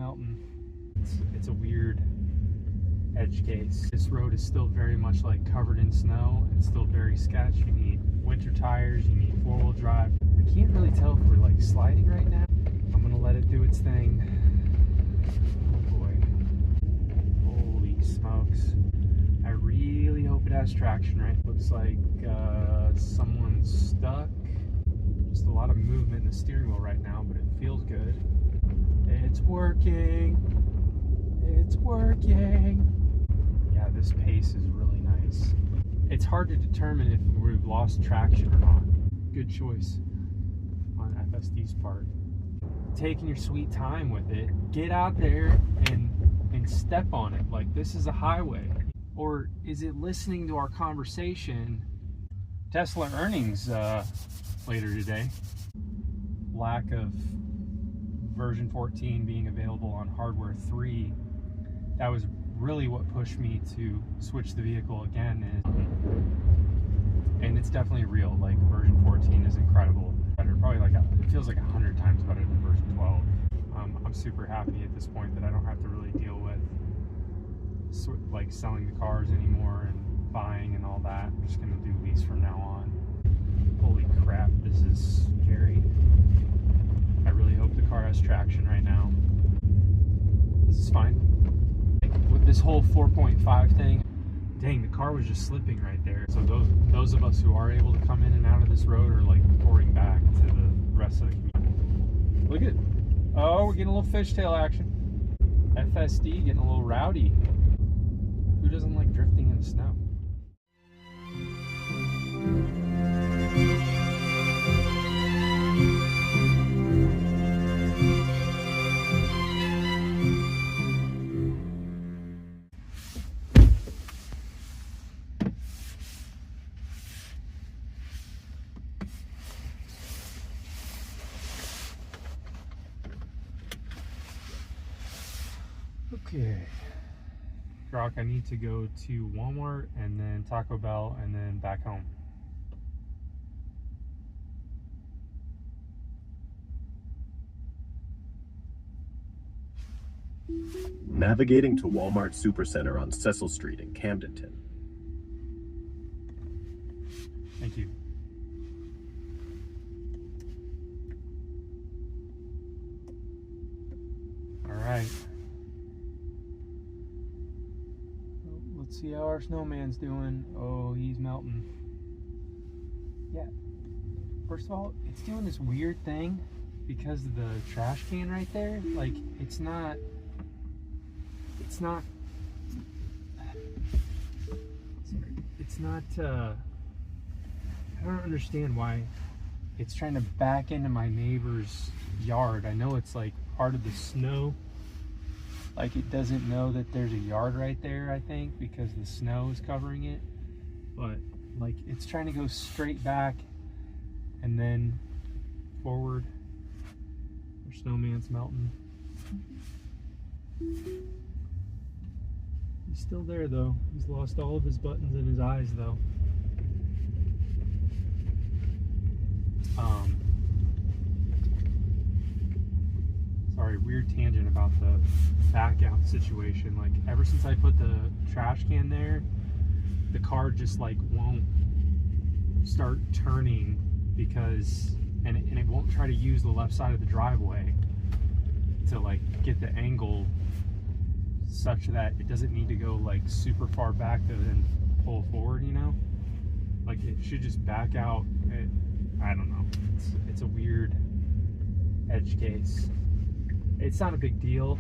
melting. It's a weird edge case. This road is still very much like covered in snow. It's still very sketch. You need winter tires, you need four-wheel drive. I can't really tell if we're like sliding right now. I'm gonna let it do its thing. Oh boy. Holy smokes. I really hope it has traction, right? Looks like someone's stuck. Just a lot of movement in the steering wheel right now, but it feels good. It's working. It's working. Yeah, this pace is really nice. It's hard to determine if we've lost traction or not. Good choice on FSD's part. Taking your sweet time with it. Get out there and step on it like this is a highway. Or is it listening to our conversation? Tesla earnings later today. Lack of version 14 being available on hardware 3. That was really what pushed me to switch the vehicle again. And it's definitely real. Like version 14 is incredible. Better, probably like it feels like 100 times better than version 12. I'm super happy at this point that I don't have to really deal with like selling the cars anymore and buying and all that. I'm just gonna do lease from now on. Holy crap, this is scary. I really hope the car has traction right now. This is fine. Like, with this whole 4.5 thing, dang, the car was just slipping right there. So those of us who are able to come in and out of this road are like reporting back to the rest of the community. Look at, oh, we're getting a little fishtail action. FSD getting a little rowdy. Who doesn't like drifting in the snow? Okay. Rock, I need to go to Walmart and then Taco Bell and then back home. Navigating to Walmart Supercenter on Cecil Street in Camdenton. Thank you. All right. Let's see how our snowman's doing. Oh, he's melting. Yeah. First of all, it's doing this weird thing because of the trash can right there. Like, it's not, I don't understand why it's trying to back into my neighbor's yard. I know it's like part of the snow. Like, it doesn't know that there's a yard right there, I think, because the snow is covering it. But like, it's trying to go straight back and then forward. Our snowman's melting. He's still there though. He's lost all of his buttons in his eyes though. Sorry, weird tangent about the back out situation. Like, ever since I put the trash can there, the car just like won't start turning because, and it won't try to use the left side of the driveway to like get the angle such that it doesn't need to go like super far back to then pull forward, you know? Like, it should just back out. I don't know. It's a weird edge case. It's not a big deal,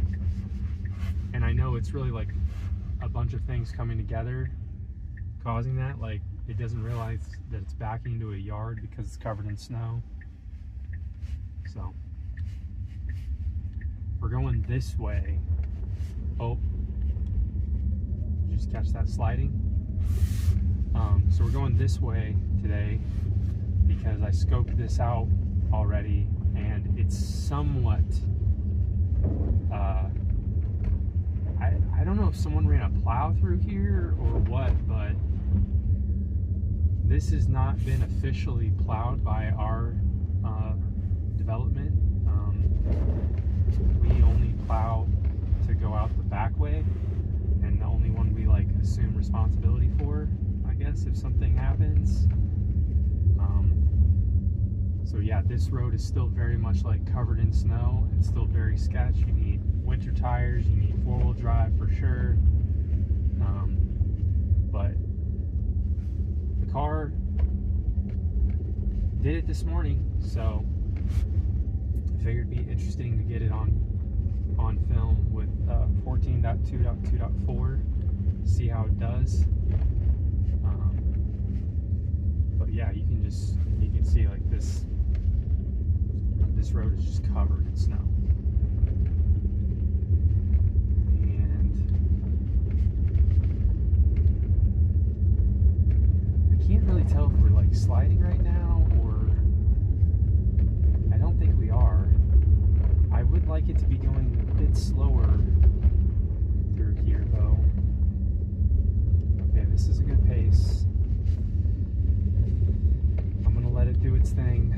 and I know it's really like a bunch of things coming together causing that. Like, it doesn't realize that it's backing into a yard because it's covered in snow. So we're going this way. Oh, did you just catch that sliding? So we're going this way today because I scoped this out already, and it's somewhat I don't know if someone ran a plow through here or what, but this has not been officially plowed by our development. We only plow assume responsibility for, I guess, if something happens. So yeah, this road is still very much like covered in snow. It's still very sketchy. You need winter tires, you need four-wheel drive for sure. But the car did it this morning, so I figured it'd be interesting to get it on film with 14.2.2.4, see how it does. But yeah, you can see like this road is just covered in snow. And I can't really tell if we're like sliding right now, or I don't think we are. I would like it to be going a bit slower through here though. Okay, this is a good pace. I'm gonna let it do its thing.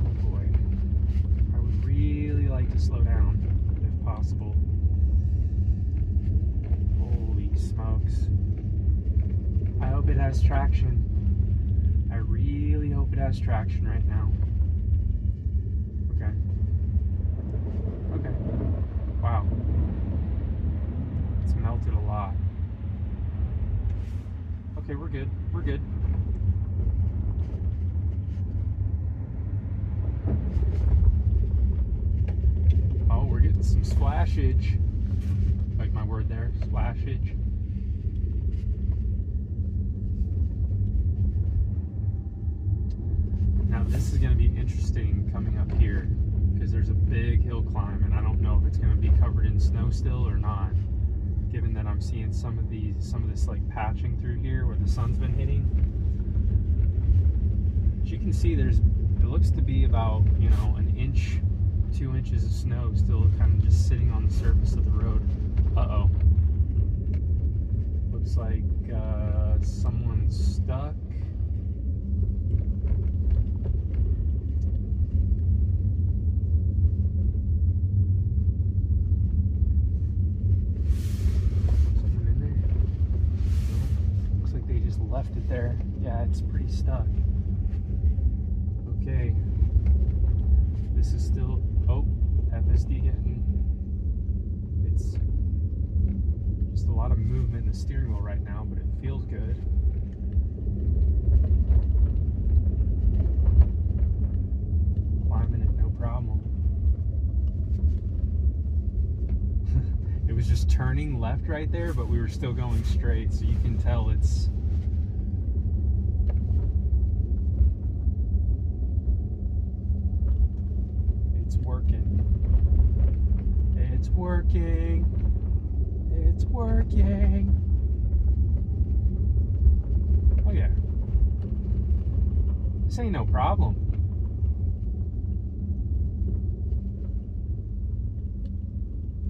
Oh boy. I would really like to slow down if possible. Holy smokes. I hope it has traction. I really hope it has traction right now. Okay. Okay. Wow. It's melted a lot. Okay, we're good. We're good. Oh, we're getting some splashage. Like my word there, splashage. Now this is going to be interesting coming up here, because there's a big hill climb, and I don't know if it's going to be covered in snow still or not, given that I'm seeing some of this like patching through here where the sun's been hitting. As you can see, it looks to be about, you know, an inch, 2 inches of snow still kind of just sitting on the surface of the road. Uh-oh. Looks like someone's stuck. Someone in there? No. Looks like they just left it there. Yeah, it's pretty stuck. Okay. This is still, oh, FSD getting, it's just a lot of movement in the steering wheel right now, but it feels good. Climbing it, no problem. It was just turning left right there, but we were still going straight, so you can tell it's working. It's working. It's working. Oh yeah. This ain't no problem.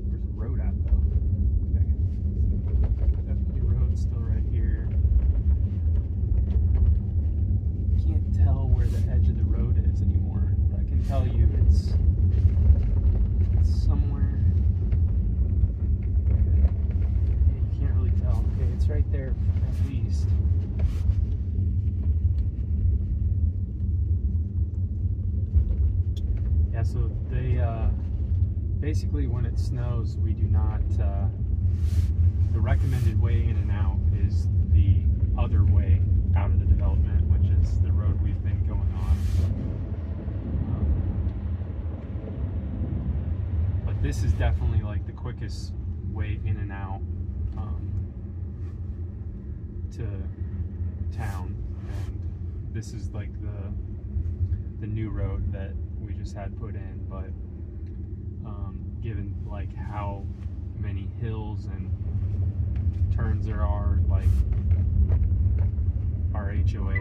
Where's the road at though? Okay. Definitely road still right here. Can't tell where the edge of the road is anymore, but I can tell you it's somewhere. You can't really tell. Okay, it's right there at least. Yeah, so they basically when it snows, we do not the recommended way in and out is the other way out of the development, which is the road we've been going on. This is definitely like the quickest way in and out to town, and this is like the new road that we just had put in. But given like how many hills and turns there are, like our HOA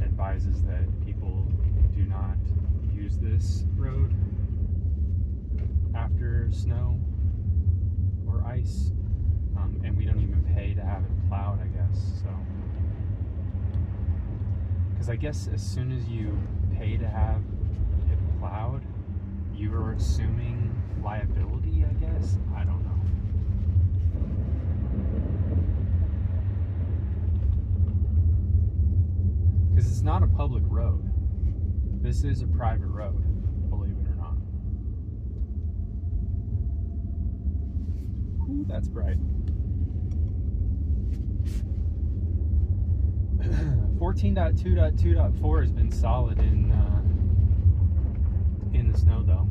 advises that people do not use this road after snow or ice, and we don't even pay to have it plowed, I guess. So, because I guess as soon as you pay to have it plowed, you are assuming liability, I guess. I don't know. This is a private road, believe it or not. Ooh, that's bright. 14.2.2.4 has been solid in the snow though.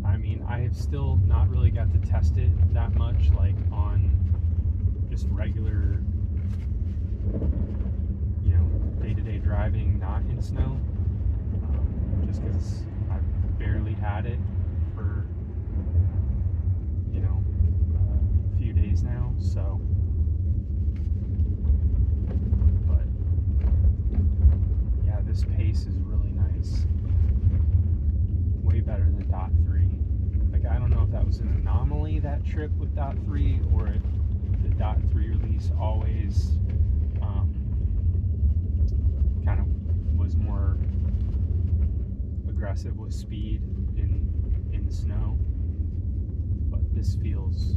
I mean, I have still not really got to test it that much, like on just regular, you know, day-to-day driving, not in snow. Just because I've barely had it for, you know, a few days now, so. But yeah, this pace is really nice. Way better than dot 3. Like, I don't know if that was an anomaly, that trip with dot 3, or if the dot 3 release always kind of was more aggressive with speed in the snow. But this feels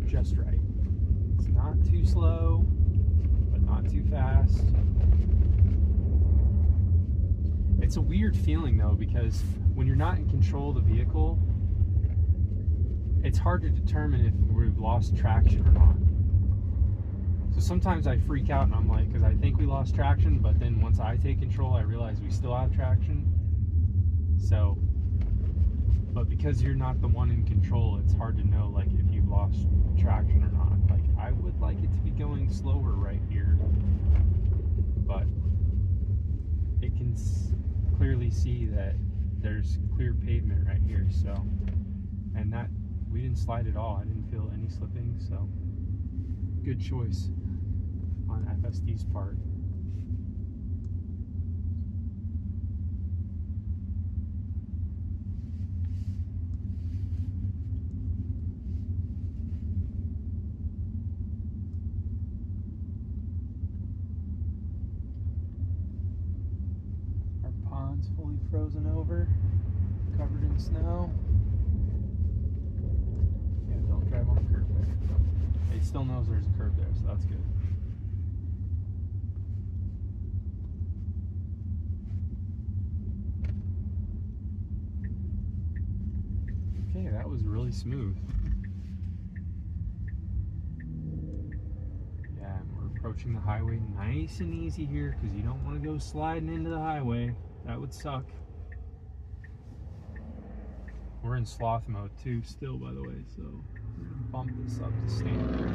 just right. It's not too slow, but not too fast. It's a weird feeling though, because when you're not in control of the vehicle, it's hard to determine if we've lost traction or not. So sometimes I freak out and I'm like, because I think we lost traction, but then once I take control, I realize we still have traction. So, but because you're not the one in control, it's hard to know like if you've lost traction or not. Like, I would like it to be going slower right here, but it can clearly see that there's clear pavement right here, so, and that we didn't slide at all. I didn't feel any slipping, so good choice on FSD's part. Our pond's fully frozen over, covered in snow. Yeah, don't drive on the curb there. It still knows there's a curb there, so that's good. Okay, that was really smooth. Yeah, and we're approaching the highway nice and easy here, because you don't want to go sliding into the highway. That would suck. We're in sloth mode too still, by the way, so we're gonna bump this up to standard.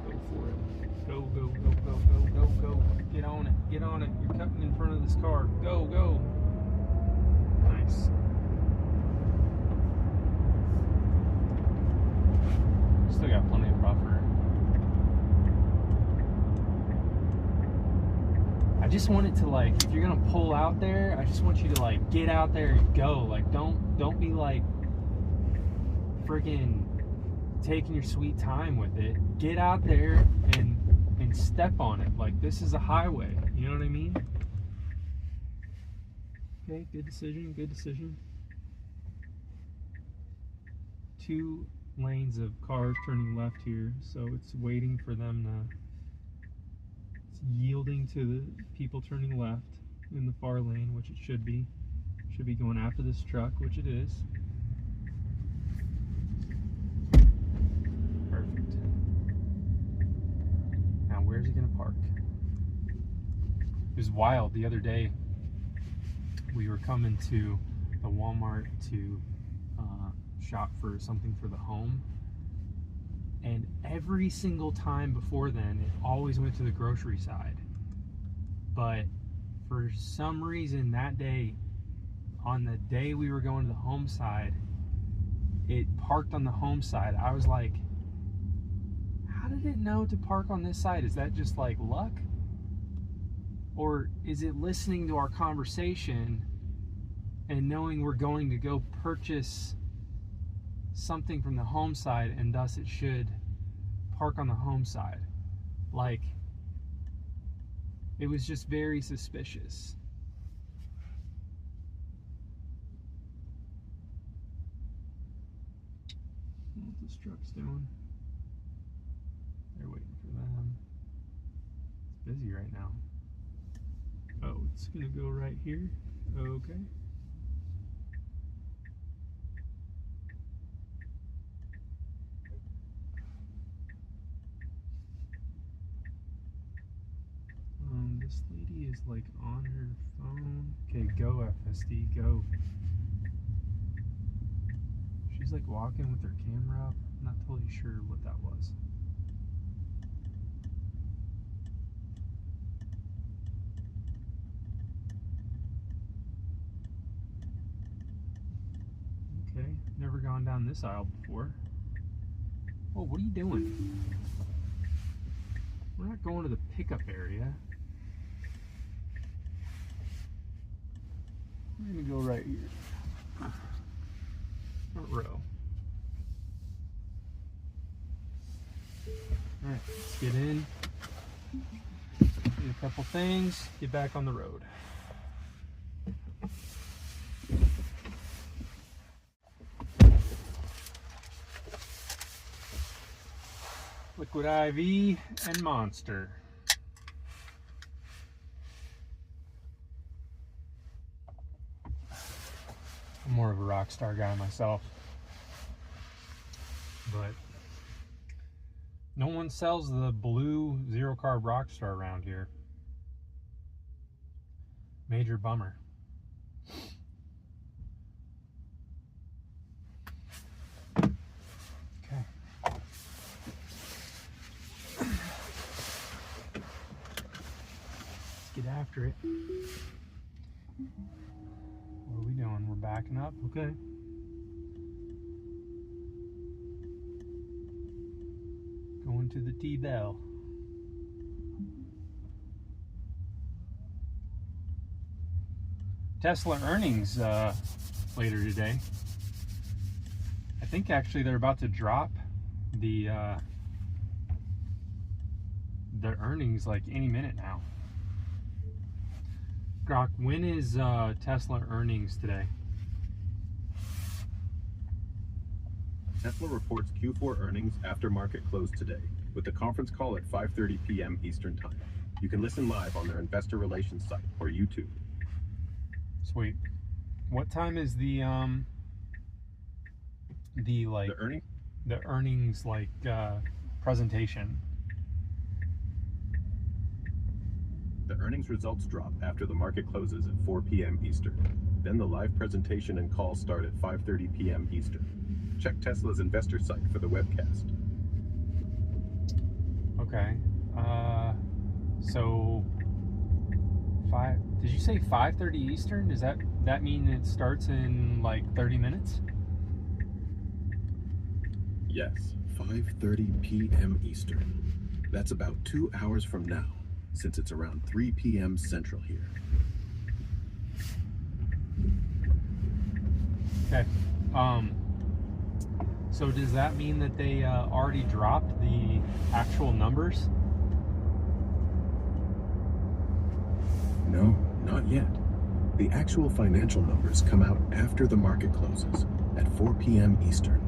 Go for it. Go, go, go, go, go, go, go. Get on it, get on it. You're cutting in front of this car. Go, go. Nice. Still got plenty of buffer. I just want it to, like, if you're gonna pull out there, I just want you to like get out there and go. Like, don't be like freaking taking your sweet time with it. Get out there and step on it. Like, this is a highway. You know what I mean? Okay, good decision, good decision. 2 lanes of cars turning left here, so it's waiting for them to, it's yielding to the people turning left in the far lane, which it should be going after this truck, which it is. Perfect. Now where's he gonna park? It was wild. The other day we were coming to the Walmart to shop for something for the home, and every single time before then it always went to the grocery side, but for some reason that day, on the day we were going to the home side, it parked on the home side. I was like, how did it know to park on this side? Is that just like luck, or is it listening to our conversation and knowing we're going to go purchase something from the home side, and thus it should park on the home side? Like, it was just very suspicious. I don't know what this truck's doing. They're waiting for them. It's busy right now. It's gonna go right here. Okay. This lady is like on her phone. Okay, go FSD, go. She's like walking with her camera up. I'm not totally sure what that was. Okay, never gone down this aisle before. Oh, what are you doing? We're not going to the pickup area. We're gonna go right here. Front row. Alright, let's get in. Do a couple things, get back on the road. Liquid IV and Monster. I'm more of a rock star guy myself, but no one sells the blue zero carb rock star around here. Major bummer. Okay. Let's get after it. What are we doing? We're backing up? Okay. Going to the T-Bell. Tesla earnings later today. I think actually they're about to drop the earnings like any minute now. Grok, when is Tesla earnings today? Tesla reports Q4 earnings after market close today, with the conference call at 5:30 p.m. Eastern Time. You can listen live on their investor relations site or YouTube. Sweet. What time is the earnings like presentation? The earnings results drop after the market closes at 4 p.m. Eastern. Then the live presentation and call start at 5:30 p.m. Eastern. Check Tesla's investor site for the webcast. Okay. So did you say 5:30 Eastern? Does that mean it starts in like 30 minutes? Yes, 5:30 p.m. Eastern. That's about 2 hours from now, since it's around 3 p.m. Central here. Okay. So does that mean that they already dropped the actual numbers? No, not yet. The actual financial numbers come out after the market closes at 4 p.m. Eastern,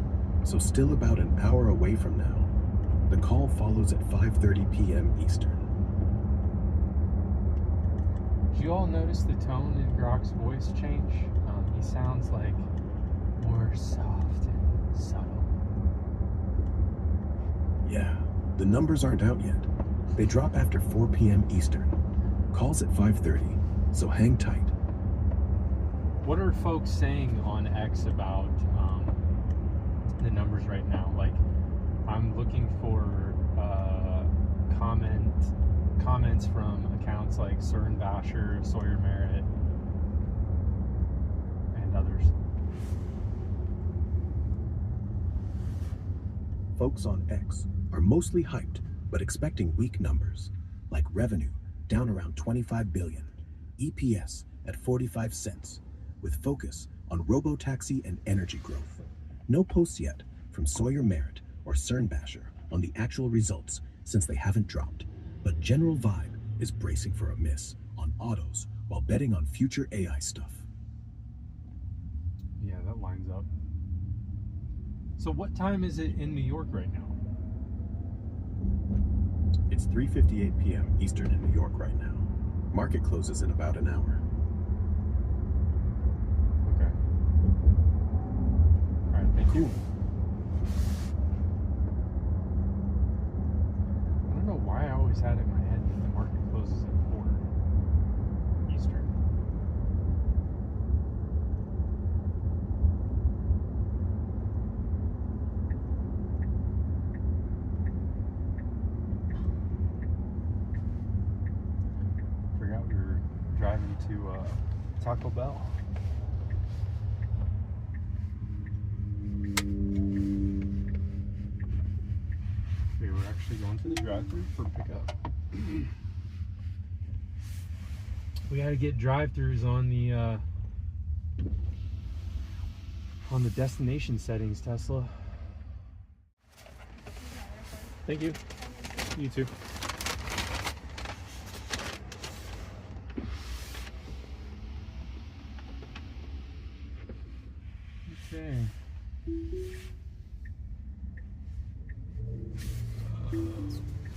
so still about an hour away from now. The call follows at 5:30 p.m. Eastern. Did you all notice the tone in Grok's voice change? He sounds like more soft and subtle. Yeah, the numbers aren't out yet. They drop after 4 p.m. Eastern. Calls at 5:30, so hang tight. What are folks saying on X about the numbers right now? Like, I'm looking for comments from accounts like Cern Basher, Sawyer Merritt, and others. Folks on X are mostly hyped, but expecting weak numbers, like revenue down around 25 billion, EPS at 45 cents, with focus on robotaxi and energy growth. No posts yet from Sawyer Merritt or Cern Basher on the actual results, since they haven't dropped, but general vibe is bracing for a miss on autos while betting on future AI stuff. Yeah, that lines up. So what time is it in New York right now? It's 3:58 p.m. Eastern in New York right now. Market closes in about an hour. cool. I don't know why I always had it in my head that the market closes at 4 Eastern. Forgot we were driving to Taco Bell. We were actually going to the drive-thru for pickup. We got to get drive-thrus on the destination settings, Tesla. Thank you. You too. Okay.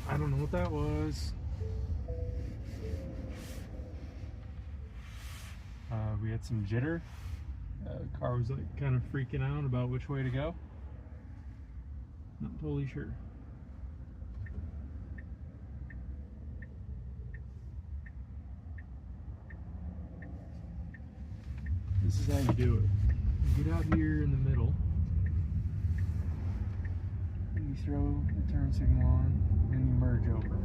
I don't know what that was. We had some jitter. The car was like kind of freaking out about which way to go. Not totally sure. This is how you do it. You get out here in the middle. You throw the turn signal on, and you merge over.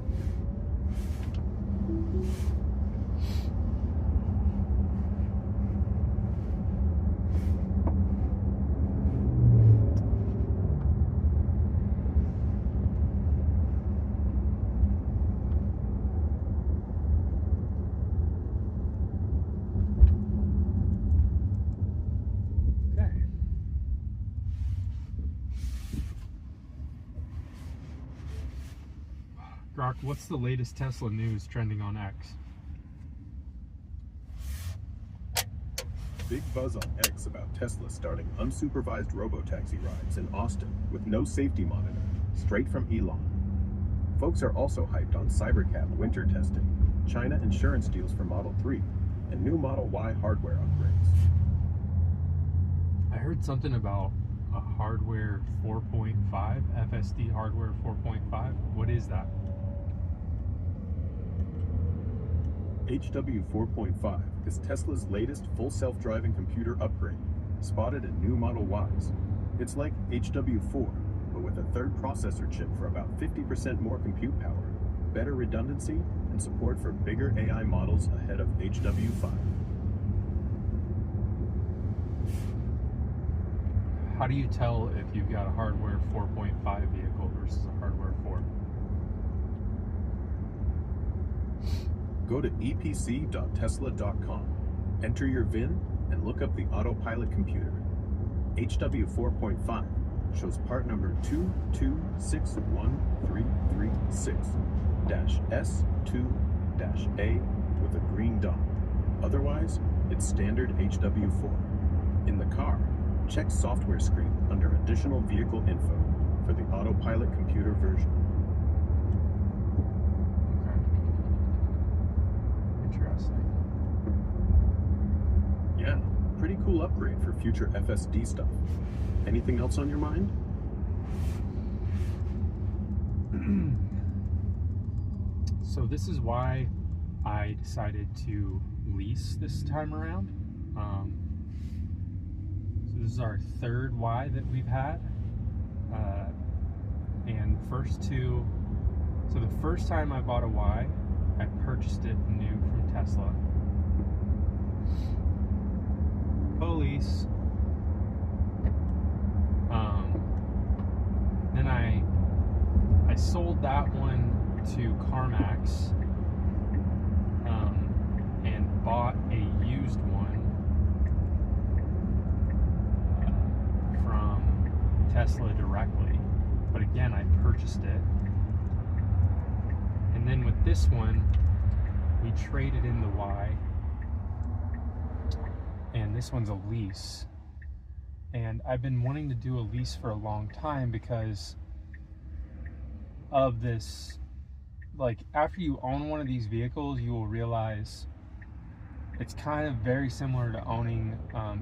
Grok, what's the latest Tesla news trending on X? Big buzz on X about Tesla starting unsupervised robotaxi rides in Austin with no safety monitor, straight from Elon. Folks are also hyped on Cybercab winter testing, China insurance deals for Model 3, and new Model Y hardware upgrades. I heard something about a hardware 4.5, FSD hardware 4.5. What is that? HW 4.5 is Tesla's latest full self-driving computer upgrade, spotted in new Model Ys. It's like HW 4, but with a third processor chip for about 50% more compute power, better redundancy, and support for bigger AI models ahead of HW 5. How do you tell if you've got a hardware 4.5 vehicle versus a hardware 4? Go to epc.tesla.com, enter your VIN, and look up the autopilot computer. HW 4.5 shows part number 2261336-S2-A with a green dot. Otherwise, it's standard HW 4. In the car, check software screen under additional vehicle info for the autopilot computer version. Yeah, pretty cool upgrade for future FSD stuff. Anything else on your mind? So this is why I decided to lease this time around. So this is our third Y that we've had. And first two, so the first time I bought a Y, I purchased it new from Tesla. Police. Then I sold that one to CarMax and bought a used one from Tesla directly. But again, I purchased it. And then with this one, we traded in the Y, and this one's a lease. And I've been wanting to do a lease for a long time because of this. Like, after you own one of these vehicles, you will realize it's kind of very similar to owning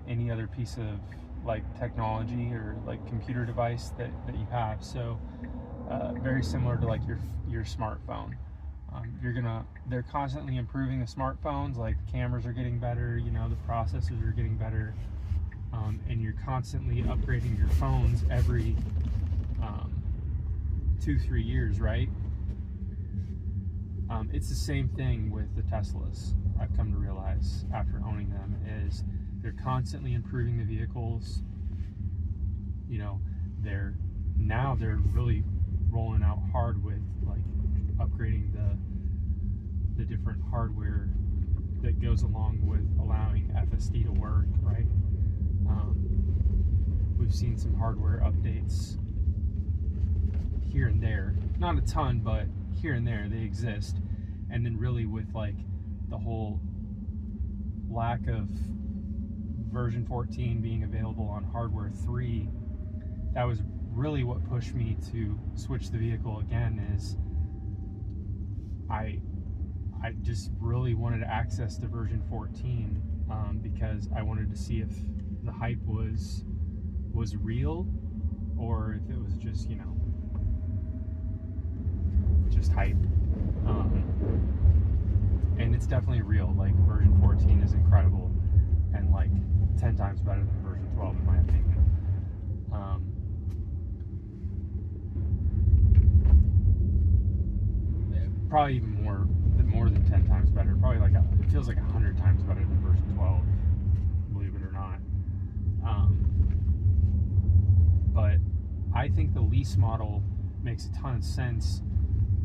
any other piece of like technology or like computer device that you have. So very similar to like your smartphone. They're constantly improving the smartphones. Like the cameras are getting better, you know, the processors are getting better, and you're constantly upgrading your phones every 2-3 years, right? It's the same thing with the Teslas. I've come to realize after owning them is they're constantly improving the vehicles. You know, they're really rolling out hard with like upgrading the different hardware that goes along with allowing FSD to work, right? We've seen some hardware updates here and there, not a ton, but here and there they exist. And then really with like the whole lack of version 14 being available on hardware 3, that was really what pushed me to switch the vehicle again. Is I just really wanted access to version 14 because I wanted to see if the hype was real or if it was just, you know, just hype. And it's definitely real. Like version 14 is incredible and like 10 times better than version 12 in my opinion. Probably even more than 10 times better. Probably like it feels like 100 times better than version 12, believe it or not. But I think the lease model makes a ton of sense,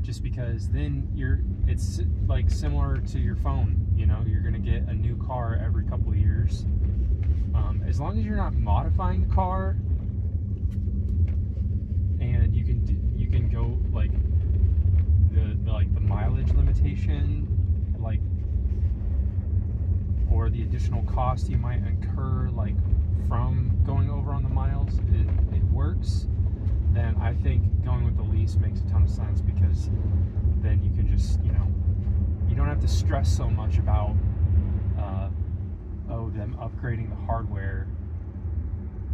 just because then it's like similar to your phone. You know, you're gonna get a new car every couple of years. As long as you're not modifying the car, and you can go like the mileage limitation, like, or the additional cost you might incur like from going over on the miles, it works. Then I think going with the lease makes a ton of sense, because then you can just, you know, you don't have to stress so much about them upgrading the hardware,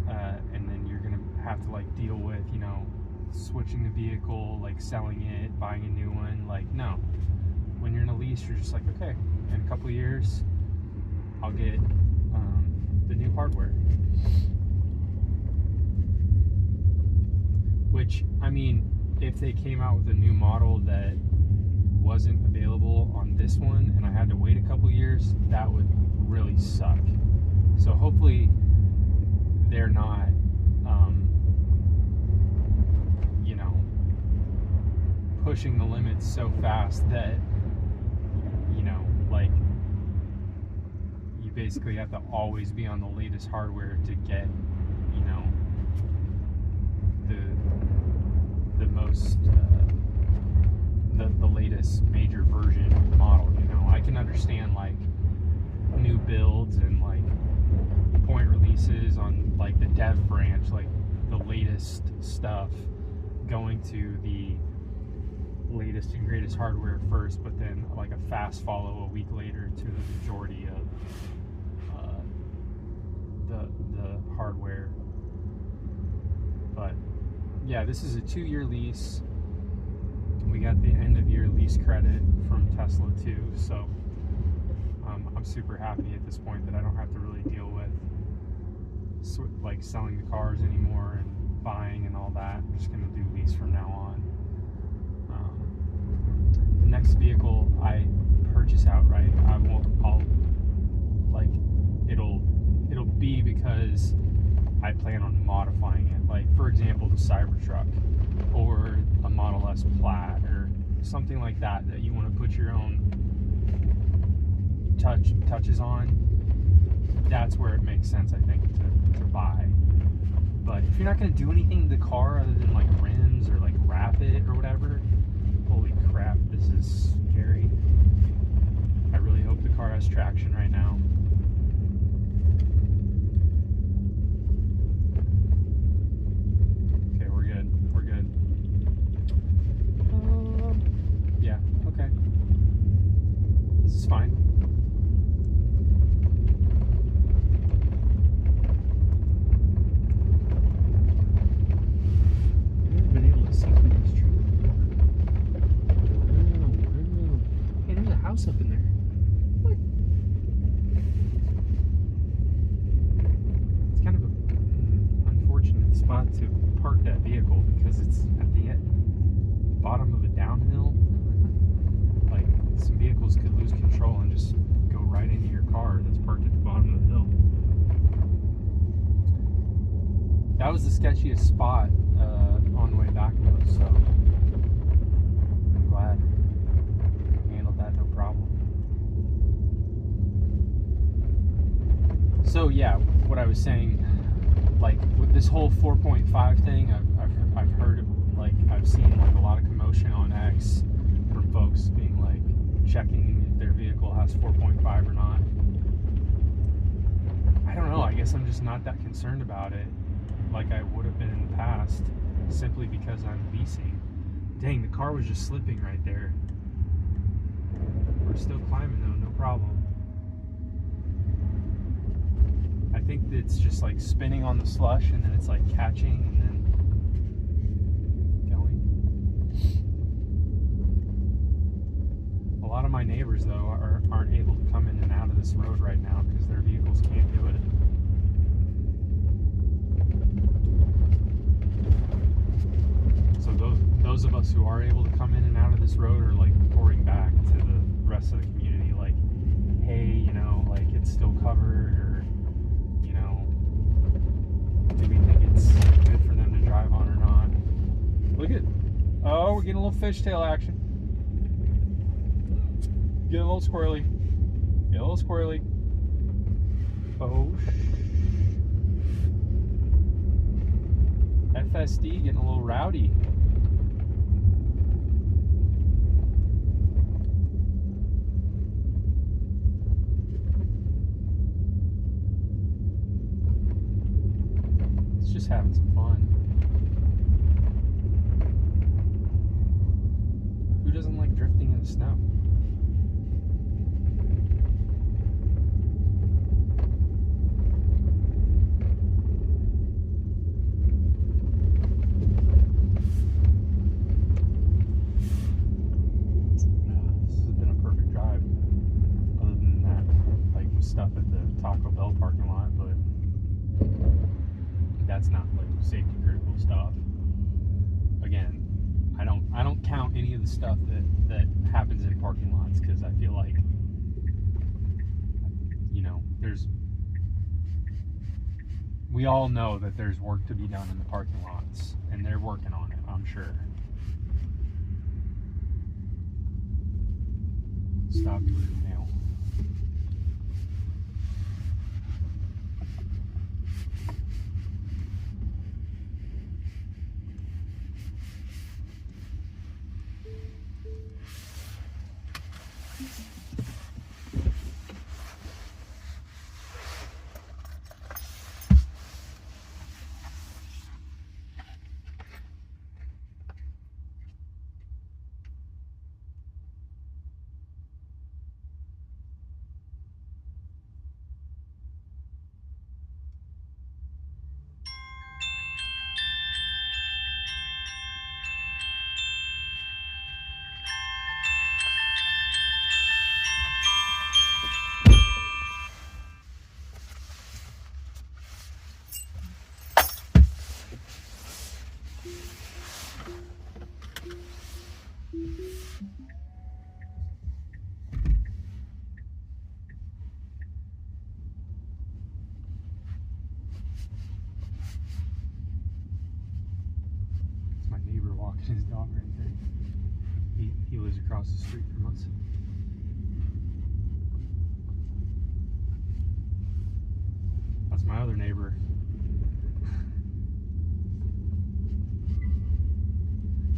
and then you're gonna have to like deal with, you know, switching the vehicle, like selling it, buying a new one. Like, no, when you're in a lease, you're just like, okay, in a couple of years I'll get the new hardware. Which, I mean, if they came out with a new model that wasn't available on this one and I had to wait a couple years, that would really suck. So hopefully they're not you know, pushing the limits so fast that, you know, like you basically have to always be on the latest hardware to get, you know, the most the latest major version model. You know, I can understand like new builds and like point releases on like the dev branch, like the latest stuff going to the latest and greatest hardware first, but then like a fast follow a week later to the majority of the hardware. But yeah, this is a 2-year lease. We got the end of year lease credit from Tesla too, so I'm super happy at this point that I don't have to really deal with like selling the cars anymore and buying and all that. I'm just gonna do lease from now on. The next vehicle I purchase outright, it'll be because I plan on modifying it. Like, for example, the Cybertruck or a Model S Plaid or something like that you want to put your own touches on. That's where it makes sense, I think, to buy. But if you're not going to do anything to the car other than like rims or like wrap it or whatever, holy crap, this is scary. I really hope the car has traction right now. Okay, we're good. We're good. Yeah, okay. This is fine. spot to park that vehicle because it's at the bottom of a downhill. Like, some vehicles could lose control and just go right into your car that's parked at the bottom of the hill. That was the sketchiest spot on the way back though, so I'm glad I handled that no problem. So yeah, what I was saying, like with this whole 4.5 thing, I've heard, like, I've seen like a lot of commotion on X from folks being like checking if their vehicle has 4.5 or not. I don't know, I guess I'm just not that concerned about it like I would have been in the past, simply because I'm leasing. Dang, the car was just slipping right there. We're still climbing though, no problem. I think it's just like spinning on the slush and then it's like catching and then going. A lot of my neighbors though aren't able to come in and out of this road right now because their vehicles can't do it. So those of us who are able to come in and out of this road are like reporting back to the rest of the community, like, hey, you know, like it's still covered, or, you know, do we think it's good for them to drive on or not? Look at, oh, we're getting a little fishtail action. Getting a little squirrely. Getting a little squirrely. Oh, FSD getting a little rowdy. It's just having some fun. Who doesn't like drifting in the snow? Stuff at the Taco Bell parking lot, but that's not like safety critical stuff. Again, I don't count any of the stuff that happens in parking lots, because I feel like, you know, we all know that there's work to be done in the parking lots, and they're working on it, I'm sure. Stop your nail. Walking his dog right there. He lives across the street from us. That's my other neighbor.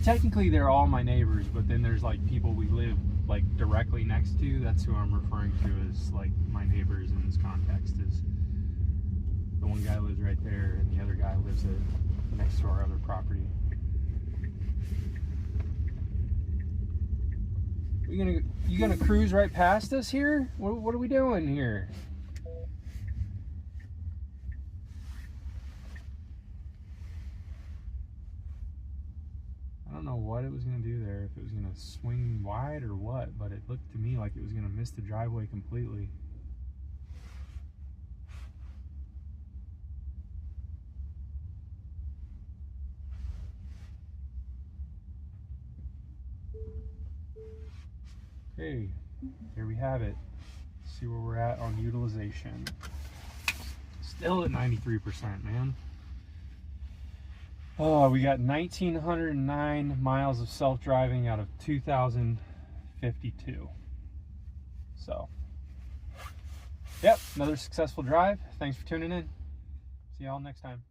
Technically they're all my neighbors, but then there's like people we live like directly next to. That's who I'm referring to as like my neighbors in this context. Is the one guy lives right there and the other guy lives next to our other property. You gonna cruise right past us here? What are we doing here? I don't know what it was gonna do there, if it was gonna swing wide or what, but it looked to me like it was gonna miss the driveway completely. Okay, here we have it. Let's see where we're at on utilization. Still at 93%, man. Oh, we got 1,909 miles of self-driving out of 2,052. So, yep, another successful drive. Thanks for tuning in. See y'all next time.